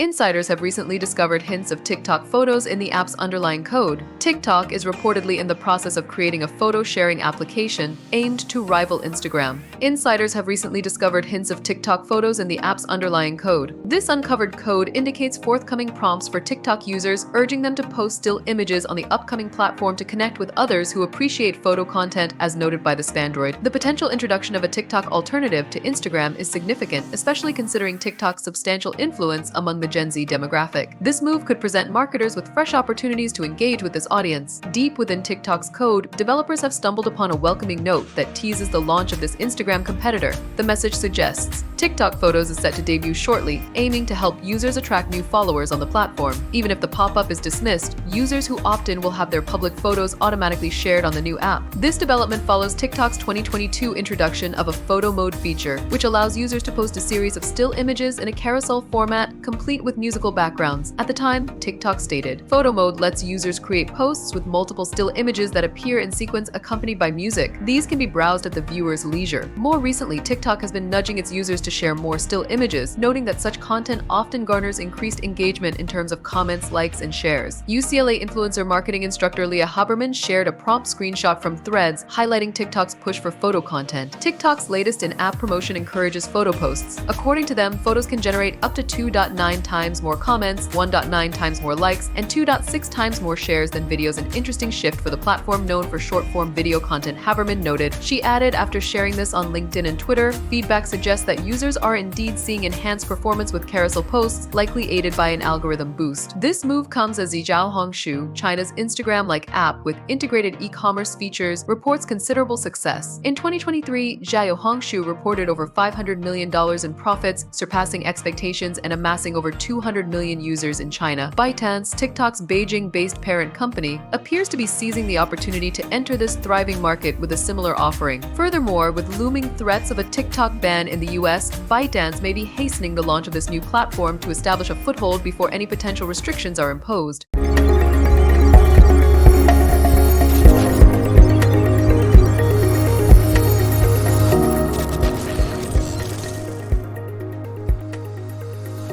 Insiders have recently discovered hints of TikTok photos in the app's underlying code. TikTok is reportedly in the process of creating a photo-sharing application aimed to rival Instagram. Insiders have recently discovered hints of TikTok photos in the app's underlying code. This uncovered code indicates forthcoming prompts for TikTok users, urging them to post still images on the upcoming platform to connect with others who appreciate photo content, as noted by the Spandroid. The potential introduction of a TikTok alternative to Instagram is significant, especially considering TikTok's substantial influence among the Gen Z demographic. This move could present marketers with fresh opportunities to engage with this audience. Deep within TikTok's code, developers have stumbled upon a welcoming note that teases the launch of this Instagram competitor. The message suggests TikTok Photos is set to debut shortly, aiming to help users attract new followers on the platform. Even if the pop-up is dismissed, users who opt in will have their public photos automatically shared on the new app. This development follows TikTok's 2022 introduction of a photo mode feature, which allows users to post a series of still images in a carousel format, complete with musical backgrounds. At the time, TikTok stated, "Photo mode lets users create posts with multiple still images that appear in sequence accompanied by music. These can be browsed at the viewer's leisure." More recently, TikTok has been nudging its users to share more still images, noting that such content often garners increased engagement in terms of comments, likes, and shares. UCLA influencer marketing instructor Leah Haberman shared a prompt screenshot from Threads highlighting TikTok's push for photo content. TikTok's latest in-app promotion encourages photo posts. According to them, photos can generate up to 2.9 times more comments, 1.9 times more likes, and 2.6 times more shares than videos, an interesting shift for the platform known for short-form video content, Haberman noted. She added, after sharing this on LinkedIn and Twitter, feedback suggests that users are indeed seeing enhanced performance with carousel posts, likely aided by an algorithm boost. This move comes as Xiaohongshu, China's Instagram-like app with integrated e-commerce features, reports considerable success. In 2023, Xiaohongshu reported over $500 million in profits, surpassing expectations and amassing over 200 million users in China. ByteDance, TikTok's Beijing-based parent company, appears to be seizing the opportunity to enter this thriving market with a similar offering. Furthermore, with looming threats of a TikTok ban in the US, ByteDance may be hastening the launch of this new platform to establish a foothold before any potential restrictions are imposed.